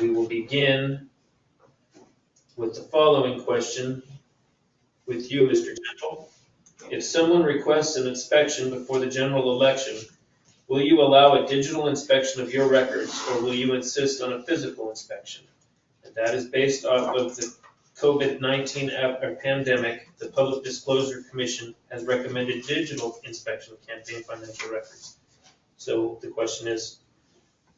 we will begin with the following question with you, Mr. Gentle. If someone requests an inspection before the general election, will you allow a digital inspection of your records, or will you insist on a physical inspection? And that is based off of the COVID-19 pandemic. The Public Disclosure Commission has recommended digital inspection of campaign financial records. So the question is,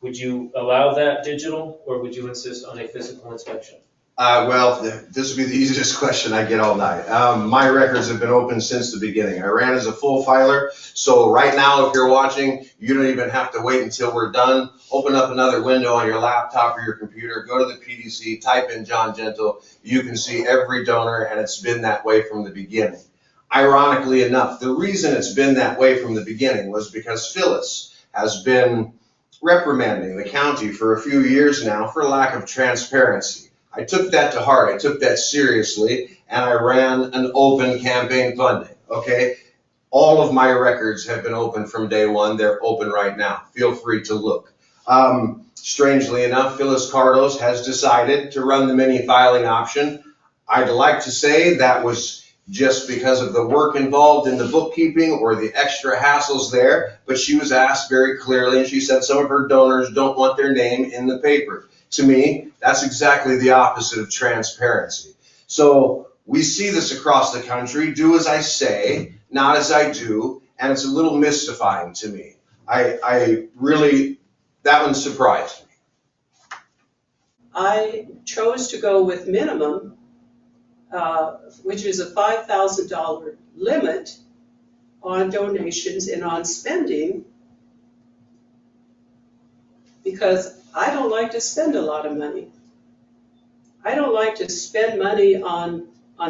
would you allow that digital, or would you insist on a physical inspection? Well, this would be the easiest question I get all night. My records have been open since the beginning. I ran as a full filer, so right now, if you're watching, you don't even have to wait until we're done. Open up another window on your laptop or your computer, go to the PDC, type in John Gentle. You can see every donor, and it's been that way from the beginning. Ironically enough, the reason it's been that way from the beginning was because Phyllis has been reprimanding the county for a few years now for lack of transparency. I took that to heart, I took that seriously, and I ran an open campaign funding, okay? All of my records have been open from day one. They're open right now. Feel free to look. Strangely enough, Phyllis Cardos has decided to run the mini filing option. I'd like to say that was just because of the work involved in the bookkeeping or the extra hassles there, but she was asked very clearly, and she said some of her donors don't want their name in the paper. To me, that's exactly the opposite of transparency. So we see this across the country, do as I say, not as I do, and it's a little mystifying to me. I really, that one surprised me. I chose to go with minimum, which is a $5,000 limit on donations and on spending, because I don't like to spend a lot of money. I don't like to spend money on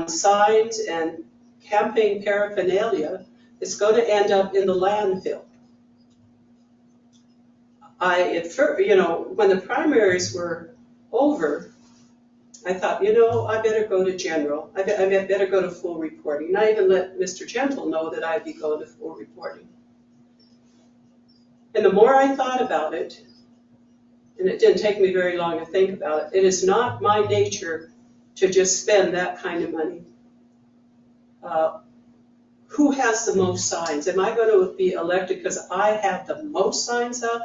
signs and campaign paraphernalia. It's going to end up in the landfill. When the primaries were over, I thought, I better go to general. I better go to full reporting. And I even let Mr. Gentle know that I'd be going to full reporting. And the more I thought about it, and it didn't take me very long to think about it, it is not my nature to just spend that kind of money. Who has the most signs? Am I going to be elected because I have the most signs up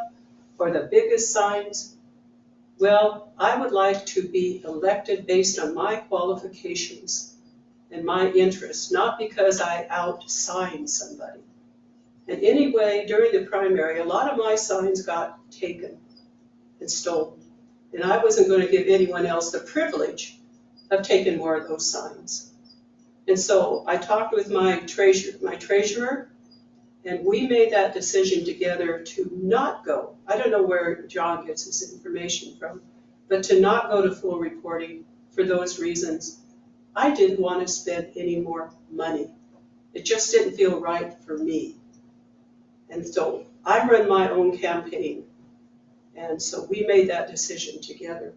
or the biggest signs? Well, I would like to be elected based on my qualifications and my interests, not because I out-sign somebody. And anyway, during the primary, a lot of my signs got taken and stolen. And I wasn't going to give anyone else the privilege of taking more of those signs. And so I talked with my treasurer, and we made that decision together to not go. I don't know where John gets his information from, but to not go to full reporting for those reasons. I didn't want to spend any more money. It just didn't feel right for me. And so I run my own campaign. And so we made that decision together.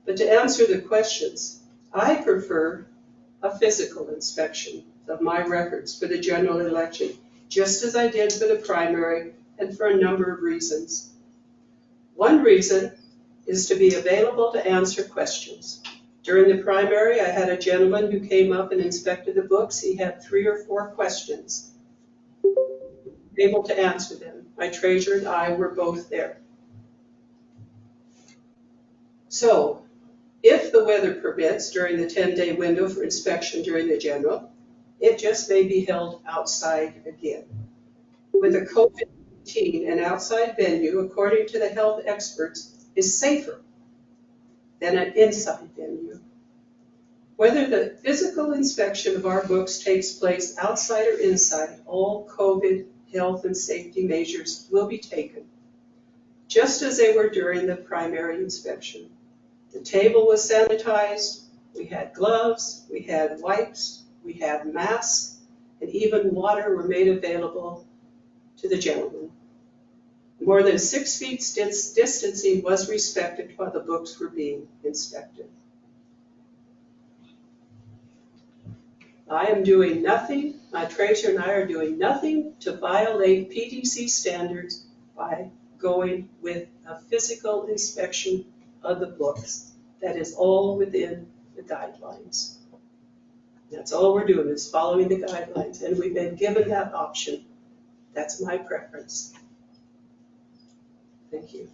But to answer the questions, I prefer a physical inspection of my records for the general election, just as I did for the primary, and for a number of reasons. One reason is to be available to answer questions. During the primary, I had a gentleman who came up and inspected the books. He had 3 or 4 questions, able to answer them. My treasurer and I were both there. So, if the weather permits during the 10-day window for inspection during the general, it just may be held outside again. With a COVID-19, an outside venue, according to the health experts, is safer than an inside venue. Whether the physical inspection of our books takes place outside or inside, all COVID health and safety measures will be taken, just as they were during the primary inspection. The table was sanitized, we had gloves, we had wipes, we had masks, and even water were made available to the gentleman. More than 6 feet distancing was respected while the books were being inspected. I am doing nothing, my treasurer and I are doing nothing to violate PDC standards by going with a physical inspection of the books. That is all within the guidelines. That's all we're doing is following the guidelines, and we've been given that option. That's my preference. Thank you.